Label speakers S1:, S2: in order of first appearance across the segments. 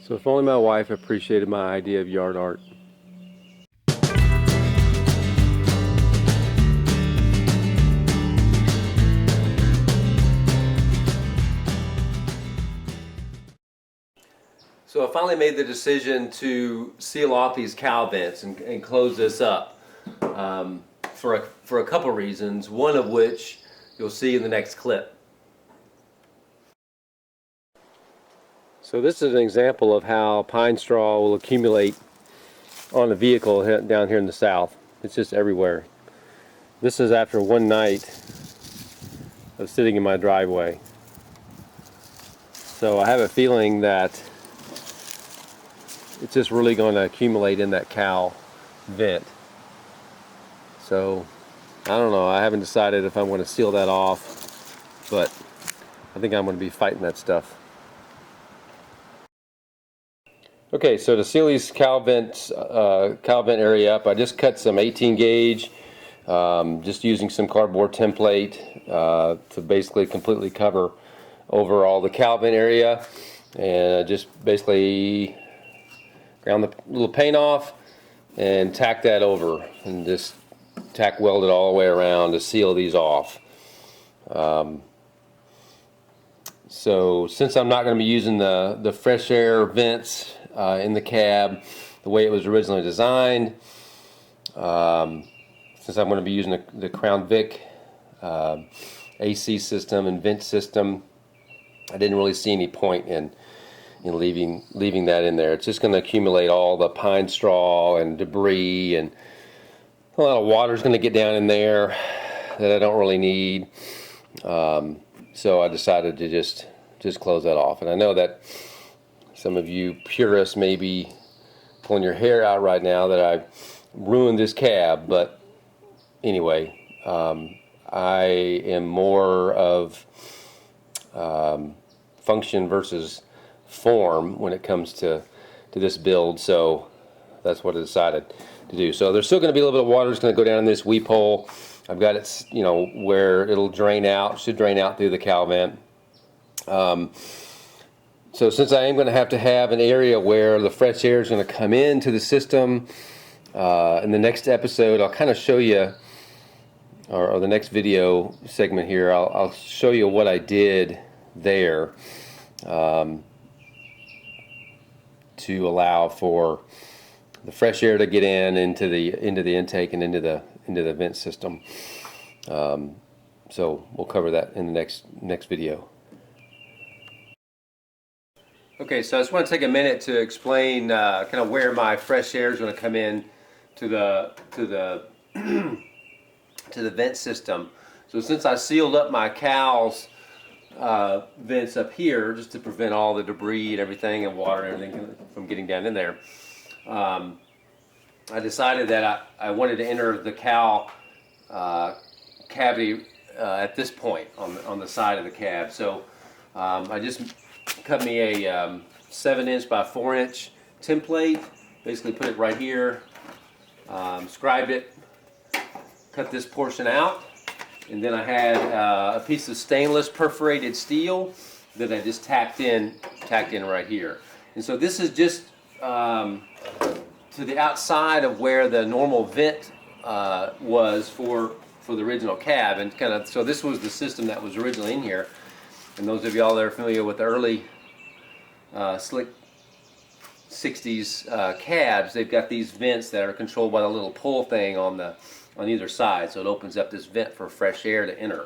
S1: So if only my wife appreciated my idea of yard art. So I finally made the decision to seal off these cowl vents and close this up for a couple reasons, one of which you'll see in the next clip. So this is an example of how pine straw will accumulate on a vehicle down here in the south. It's just everywhere. This is after one night of sitting in my driveway. So I have a feeling that it's just really going to accumulate in that cowl vent. So I don't know, I haven't decided if I'm going to seal that off, but I think I'm going to be fighting that stuff. Okay, so to seal these cowl vent area up, I just cut some 18 gauge, just using some cardboard template to basically completely cover over all the cowl vent area, and just basically ground the little paint off and tack that over, and just tack weld it all the way around to seal these off. So since I'm not going to be using the fresh air vents in the cab the way it was originally designed, since I'm going to be using the Crown Vic AC system and vent system, I didn't really see any point in leaving that in there. It's just going to accumulate all the pine straw and debris, and a lot of water is going to get down in there that I don't really need. So I decided to just close that off. And I know that some of you purists may be pulling your hair out right now that I've ruined this cab, but anyway, I am more of function versus form when it comes to this build, so that's what I decided to do. So there's still going to be a little bit of water that's going to go down in this weep hole. I've got it, where it'll drain out, should drain out through the cowl vent. So since I am going to have an area where the fresh air is going to come into the system, in the next episode I'll kind of show you, or the next video segment here, I'll show you what I did there to allow for the fresh air to get into the intake and into the vent system. So we'll cover that in the next video. Okay, so I just want to take a minute to explain kind of where my fresh air is going to come in to the vent system. So since I sealed up my cowls vents up here just to prevent all the debris and everything and water and everything from getting down in there, I decided that I wanted to enter the cowl cavity at this point on the side of the cab. So I just cut me a 7" by 4" template, basically put it right here, scribed it, cut this portion out, and then I had a piece of stainless perforated steel that I just tacked in right here. And so this is just to the outside of where the normal vent was for the original cab, and kind of, so this was the system that was originally in here. And those of y'all that are familiar with the early slick 60s cabs, they've got these vents that are controlled by the little pull thing on either side, so it opens up this vent for fresh air to enter.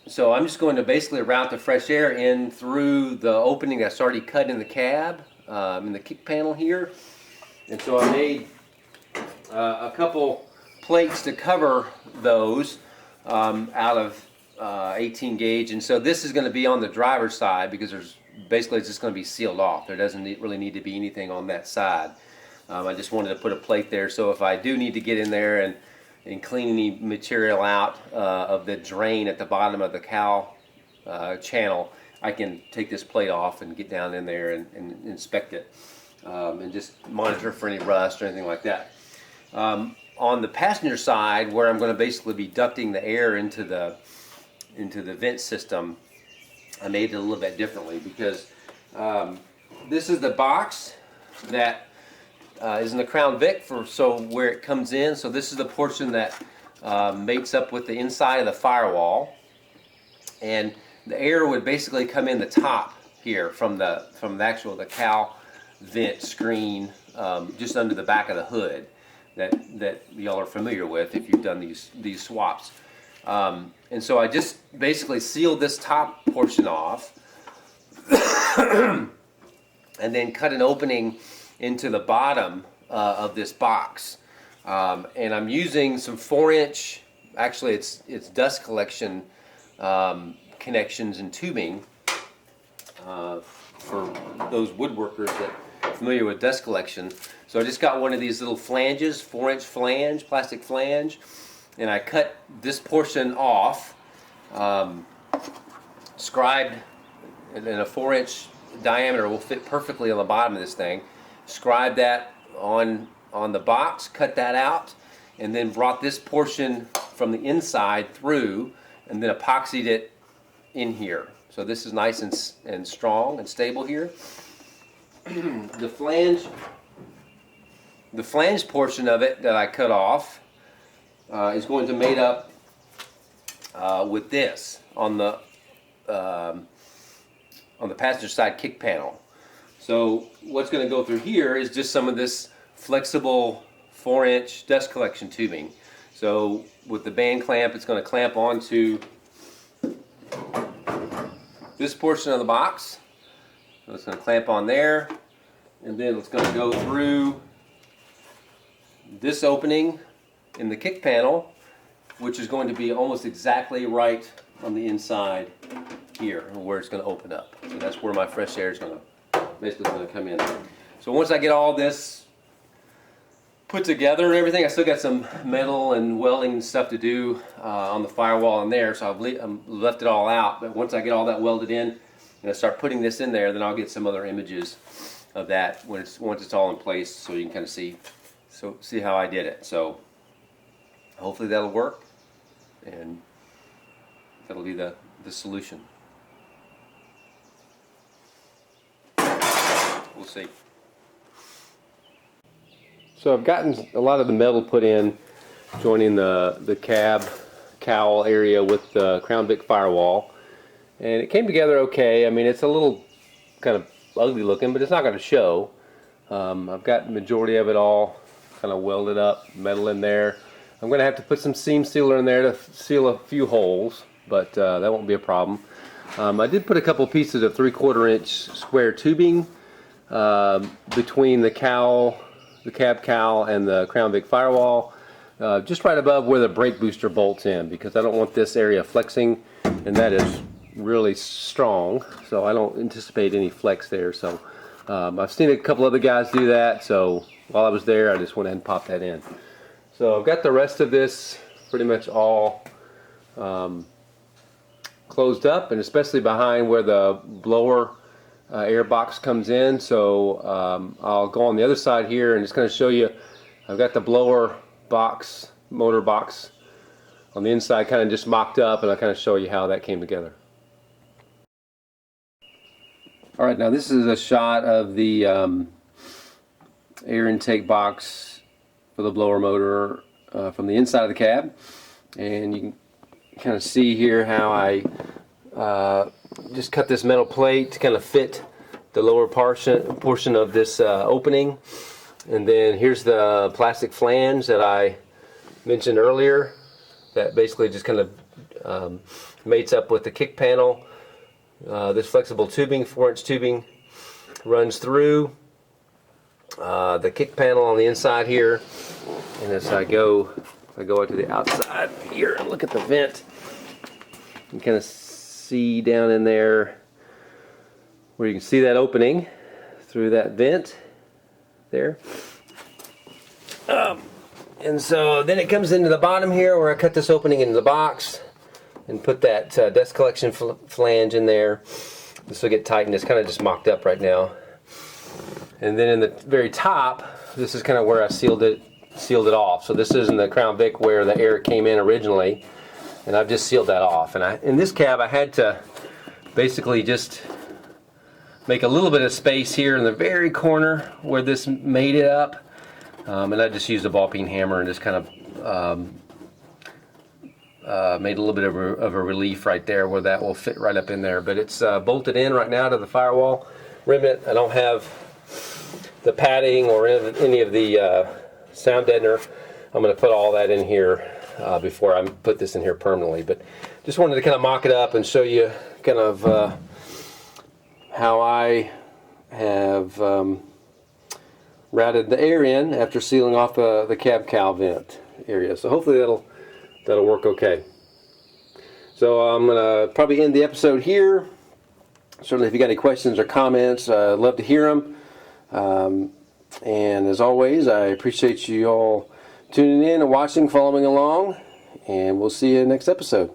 S1: So I'm just going to basically route the fresh air in through the opening that's already cut in the cab, in the kick panel here. And so I made a couple plates to cover those out of 18 gauge, and so this is going to be on the driver's side because it's just going to be sealed off. There doesn't really need to be anything on that side. I just wanted to put a plate there, so if I do need to get in there and clean any material out of the drain at the bottom of the cowl channel, I can take this plate off and get down in there and inspect it, and just monitor for any rust or anything like that. On the passenger side, where I'm going to basically be ducting the air into the vent system, I made it a little bit differently because This is the box that is in the Crown Vic so where it comes in. So this is the portion that mates up with the inside of the firewall, and the air would basically come in the top here from the cowl vent screen, just under the back of the hood that y'all are familiar with if you've done these swaps. And so I just basically sealed this top portion off and then cut an opening into the bottom of this box. And I'm using some 4-inch, actually it's dust collection connections and tubing for those woodworkers that are familiar with dust collection. So I just got one of these little flanges, 4-inch flange, plastic flange, and I cut this portion off, scribed in a 4-inch diameter will fit perfectly on the bottom of this thing. Scribed that on the box, cut that out, and then brought this portion from the inside through, and then epoxied it in here. So this is nice and strong and stable here. The flange portion of it that I cut off is going to mate up with this on the passenger side kick panel. So what's going to go through here is just some of this flexible 4-inch dust collection tubing. So with the band clamp, it's going to clamp onto this portion of the box. So it's going to clamp on there, and then it's going to go through this opening in the kick panel, which is going to be almost exactly right on the inside here, where it's going to open up. So that's where my fresh air is going to come in. So once I get all this put together and everything, I still got some metal and welding stuff to do on the firewall in there, so I've left it all out. But once I get all that welded in and I start putting this in there, then I'll get some other images of that once it's all in place, so you can kind of see how I did it. So hopefully that'll work, and that'll be the solution. We'll see. So I've gotten a lot of the metal put in, joining the cab cowl area with the Crown Vic firewall, and it came together okay. I mean, it's a little kind of ugly looking, but it's not going to show. I've got the majority of it all kind of welded up, metal in there. I'm going to have to put some seam sealer in there to seal a few holes, but that won't be a problem. I did put a couple pieces of 3/4-inch square tubing between the cab cowl and the Crown Vic firewall, just right above where the brake booster bolts in, because I don't want this area flexing, and that is really strong, so I don't anticipate any flex there. So I've seen a couple other guys do that, so while I was there I just went ahead and popped that in. So I've got the rest of this pretty much all closed up, and especially behind where the blower air box comes in. So I'll go on the other side here and just kind of show you. I've got the blower box, motor box on the inside kind of just mocked up, and I'll kind of show you how that came together. Alright, now this is a shot of the air intake box for the blower motor from the inside of the cab, and you can kind of see here how I just cut this metal plate to kind of fit the lower portion of this opening. And then here's the plastic flange that I mentioned earlier that basically just kind of mates up with the kick panel. This flexible tubing, 4-inch tubing, runs through the kick panel on the inside here, and as I go out to the outside here and look at the vent, you can kind of see down in there where you can see that opening through that vent there. And so then it comes into the bottom here where I cut this opening into the box and put that dust collection flange in there. This will get tightened. It's kind of just mocked up right now. And then in the very top, this is kind of where I sealed it off. So this is in the Crown Vic where the air came in originally, and I've just sealed that off. And in this cab I had to basically just make a little bit of space here in the very corner where this made it up. And I just used a ball peen hammer and just kind of made a little bit of a relief right there where that will fit right up in there. But it's bolted in right now to the firewall remnant. I don't have the padding or any of the sound deadener. I'm going to put all that in here before I put this in here permanently. But just wanted to kind of mock it up and show you kind of how I have routed the air in after sealing off the cab cowl vent area. So hopefully that'll work okay. So I'm going to probably end the episode here. Certainly if you got any questions or comments, I'd love to hear them. And as always, I appreciate you all tuning in and watching, following along, and we'll see you next episode.